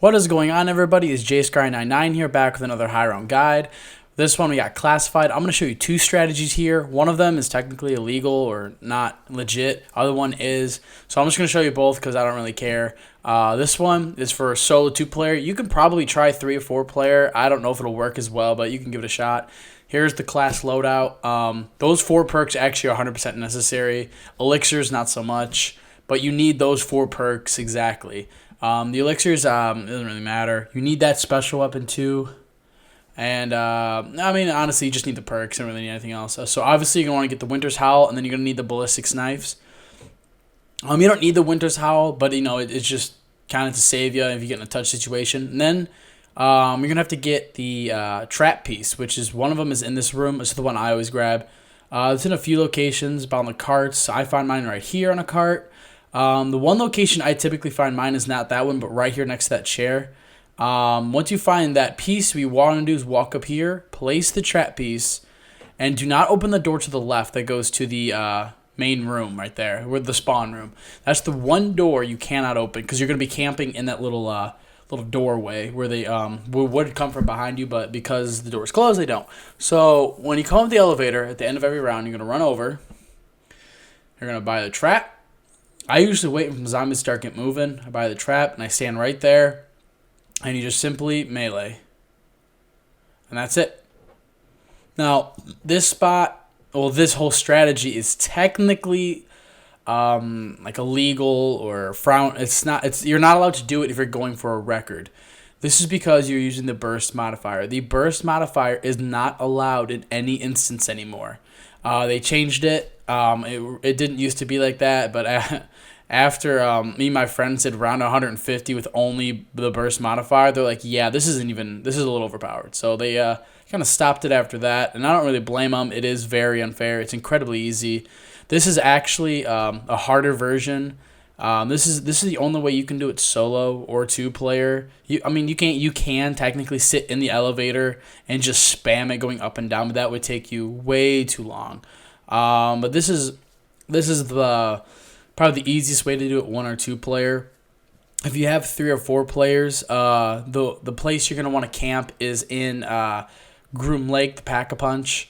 What is going on, everybody? It's JSky99 here, back with another high round guide. This one we got classified. I'm going to show you two strategies here. One of them is technically illegal or not legit. Other one is. So I'm just going to show you both because I don't really care. This one is for a solo 2-player. You can probably try 3 or 4-player. I don't know if it'll work as well, but you can give it a shot. Here's the class loadout. Those 4 perks actually are 100% necessary. Elixirs, not so much. But you need those 4 perks exactly. The elixirs, it doesn't really matter. You need that special weapon too. And, I mean, honestly, you just need the perks. You don't really need anything else. So, obviously, you're going to want to get the Winter's Howl, and then you're going to need the Ballistics Knives. You don't need the Winter's Howl, but, it's just kind of to save you if you get in a touch situation. And then, you're going to have to get the Trap Piece, which is one of them is in this room. It's the one I always grab. It's in a few locations, about on the carts. I find mine right here on a cart. The one location I typically find mine is not that one, but right here next to that chair. Once you find that piece, what you want to do is walk up here, place the trap piece, and do not open the door to the left that goes to the main room right there, where the spawn room. That's the one door you cannot open because you're going to be camping in that little doorway where they would come from behind you, but because the door is closed, they don't. So when you come up the elevator at the end of every round, you're going to run over. You're going to buy the trap. I usually wait for zombies to start getting moving. I buy the trap, and I stand right there, and you just simply melee. And that's it. Now, this whole strategy is technically like illegal or frown. You're not allowed to do it if you're going for a record. This is because you're using the burst modifier. The burst modifier is not allowed in any instance anymore. They changed it. It didn't used to be like that, but after me and my friends did round 150 with only the burst modifier, they're like, yeah, this is a little overpowered. So they kind of stopped it after that, and I don't really blame them. It is very unfair. It's incredibly easy. This is actually a harder version. This is the only way you can do it solo or 2-player. You can technically sit in the elevator and just spam it going up and down, but that would take you way too long. But this is probably the easiest way to do it 1 or 2-player. If you have 3 or 4 players, the place you're gonna want to camp is in Groom Lake, the Pack-a-Punch.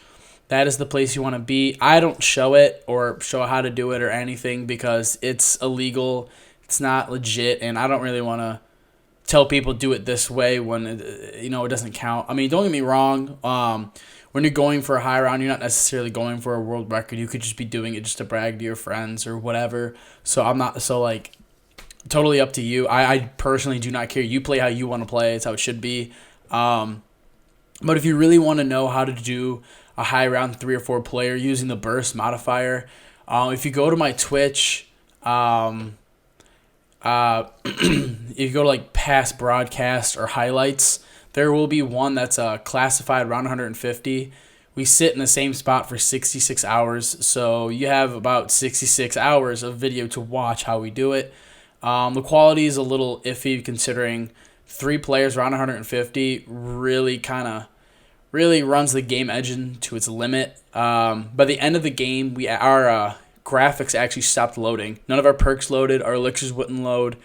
That is the place you want to be. I don't show it or show how to do it or anything because it's illegal. It's not legit, and I don't really want to tell people do it this way when it doesn't count. I mean, don't get me wrong. When you're going for a high round, you're not necessarily going for a world record. You could just be doing it just to brag to your friends or whatever. So totally up to you. I personally do not care. You play how you want to play. It's how it should be. But if you really want to know how to do a high round 3 or 4 player using the burst modifier, if you go to my Twitch, if you go to like past broadcast or highlights, there will be one that's classified around 150. We sit in the same spot for 66 hours, so you have about 66 hours of video to watch how we do it. The quality is a little iffy considering 3 players around 150 really runs the game engine to its limit. By the end of the game, our graphics actually stopped loading. None of our perks loaded. Our elixirs wouldn't load.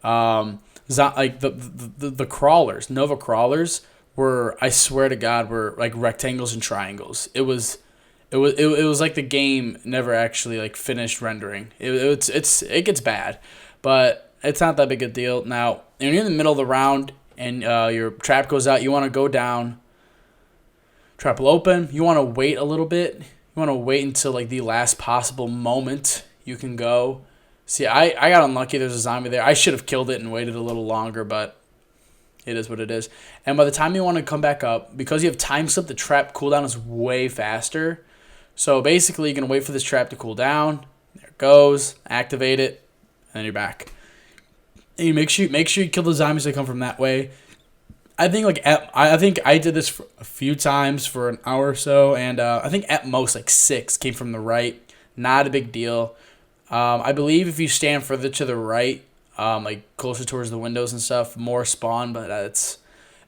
Like the crawlers, Nova crawlers were, I swear to God, were like rectangles and triangles. It was like the game never actually like finished rendering. It gets bad, but it's not that big a deal. Now, when you're in the middle of the round and your trap goes out, you want to go down. Trap will open. You want to wait a little bit. You want to wait until like the last possible moment you can go. See, I got unlucky. There's a zombie there. I should have killed it and waited a little longer, but it is what it is. And by the time you want to come back up, because you have time slip, the trap cooldown is way faster. So basically, you're going to wait for this trap to cool down. There it goes. Activate it. And then you're back. And you make sure you kill the zombies that come from that way. I think I did this for a few times for an hour or so, and I think at most like 6 came from the right. Not a big deal. I believe if you stand further to the right, like closer towards the windows and stuff, more spawn, but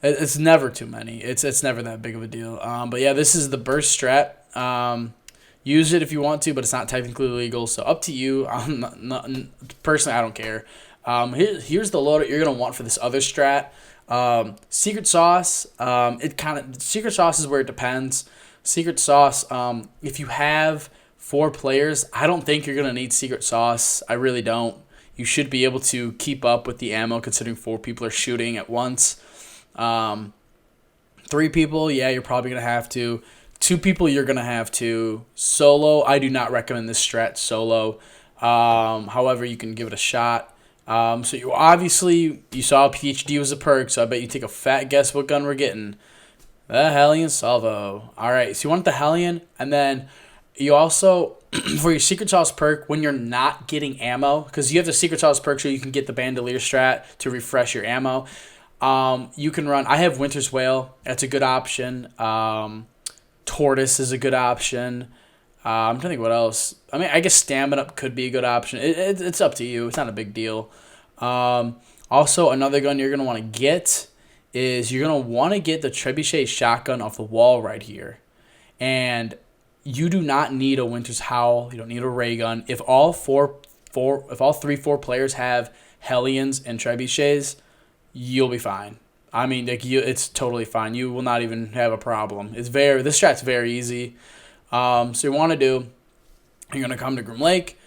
it's never too many. It's never that big of a deal. But yeah, this is the burst strat. Use it if you want to, but it's not technically legal, so up to you. Personally, I don't care. Here's the loadout you're gonna want for this other strat. Secret sauce. Secret sauce is where it depends. Secret sauce. If you have 4 players, I don't think you're gonna need secret sauce. I really don't. You should be able to keep up with the ammo considering 4 people are shooting at once. 3 people, yeah, you're probably gonna have to. 2 people, you're gonna have to. Solo, I do not recommend this strat solo. However, you can give it a shot. So you saw PhD was a perk, so I bet you take a fat guess what gun we're getting. The Hellion Salvo. All right, so you want the Hellion, and then you also for your secret sauce perk when you're not getting ammo, because you have the secret sauce perk so you can get the bandolier strat to refresh your ammo. You can run. I have Winter's Whale. That's a good option. Tortoise is a good option. I'm trying to think what else. I mean, I guess Stamina could be a good option. It's up to you. It's not a big deal. Also, another gun you're going to want to get is you're going to want to get the Trebuchet shotgun off the wall right here. And you do not need a Winter's Howl. You don't need a ray gun. If all 3-4 players have Hellions and Trebuchets, you'll be fine. I mean, it's totally fine. You will not even have a problem. This strat's very easy. So you want to do, you're going to come to Groom Lake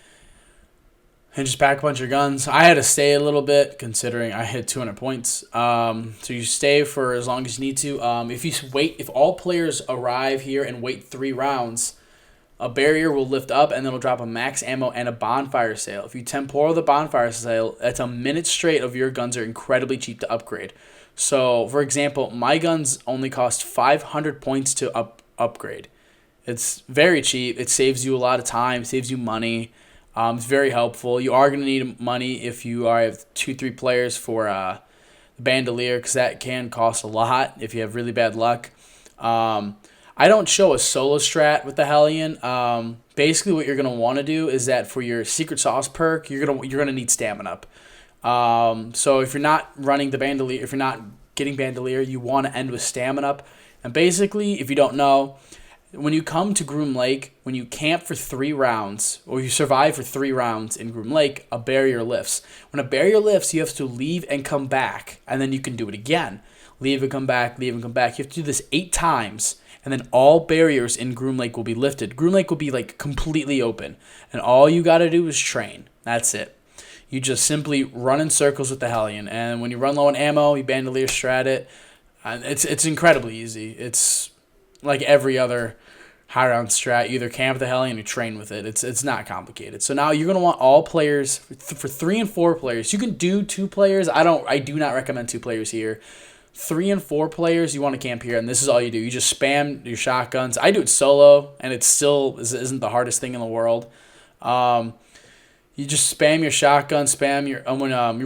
and just pack a bunch of guns. I had to stay a little bit considering I hit 200 points. So you stay for as long as you need to. If all players arrive here and wait 3 rounds, a barrier will lift up and then it'll drop a max ammo and a bonfire sale. If you temporal the bonfire sale, that's a minute straight of your guns are incredibly cheap to upgrade. So, for example, my guns only cost 500 points to upgrade. It's very cheap. It saves you a lot of time, saves you money. It's very helpful. You are going to need money if you have 2-3 players for the bandolier, because that can cost a lot if you have really bad luck. I don't show a solo strat with the Hellion. Basically, what you're going to want to do is that for your secret sauce perk, you're gonna need stamina up. So if you're not running the bandolier, if you're not getting bandolier, you want to end with stamina up. And basically, if you don't know, when you come to Groom Lake, when you camp for 3 rounds, or you survive for 3 rounds in Groom Lake, a barrier lifts. When a barrier lifts, you have to leave and come back, and then you can do it again. Leave and come back, leave and come back. You have to do this 8 times, and then all barriers in Groom Lake will be lifted. Groom Lake will be like completely open, and all you got to do is train. That's it. You just simply run in circles with the Hellion, and when you run low on ammo, you bandolier strat it. It's incredibly easy. It's like every other high round strat. You either camp the Hellion or train with it. It's not complicated. So now you're gonna want all players for 3 and 4 players. You can do 2 players. I do not recommend 2 players here. 3 and 4 players, you want to camp here, and this is all you do. You just spam your shotguns. I do it solo, and it still isn't the hardest thing in the world. You just spam your shotgun, when you're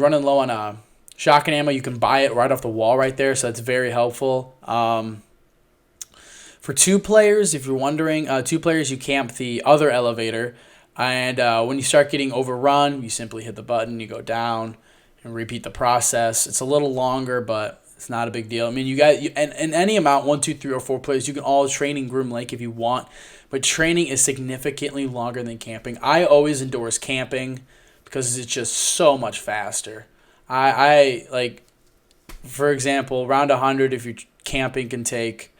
running low on shotgun ammo, you can buy it right off the wall right there, so that's very helpful. For 2 players, if you're wondering, 2 players, you camp the other elevator, and when you start getting overrun, you simply hit the button, you go down, and repeat the process. It's a little longer, but it's not a big deal. I mean, and any amount, 1, 2, 3, or 4 players, you can all train in Groom Lake if you want, but training is significantly longer than camping. I always endorse camping because it's just so much faster. I like, for example, round 100, if you're camping, can take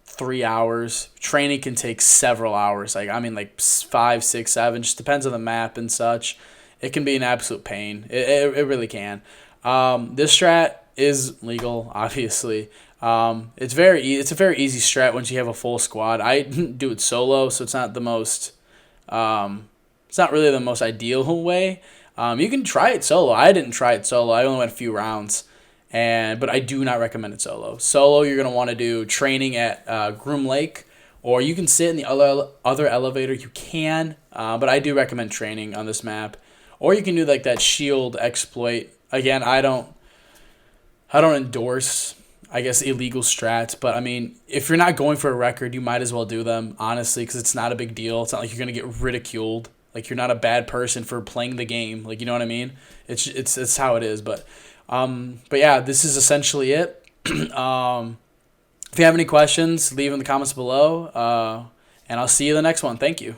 3 hours. Training can take several hours. Like 5, 6, 7. Just depends on the map and such. It can be an absolute pain. It really can. This strat is legal, obviously. It's a very easy strat once you have a full squad. I didn't do it solo, so it's not the most. It's not really the most ideal way. You can try it solo. I didn't try it solo. I only went a few rounds, but I do not recommend it solo. Solo, you're gonna want to do training at Groom Lake, or you can sit in the other elevator. You can, but I do recommend training on this map. Or you can do like that shield exploit. Again, I don't endorse, I guess, illegal strats, but I mean, if you're not going for a record, you might as well do them, honestly, because it's not a big deal. It's not like you're gonna get ridiculed. Like, you're not a bad person for playing the game. Like, you know what I mean? It's how it is. But yeah, this is essentially it. If you have any questions, leave in the comments below. And I'll see you in the next one. Thank you.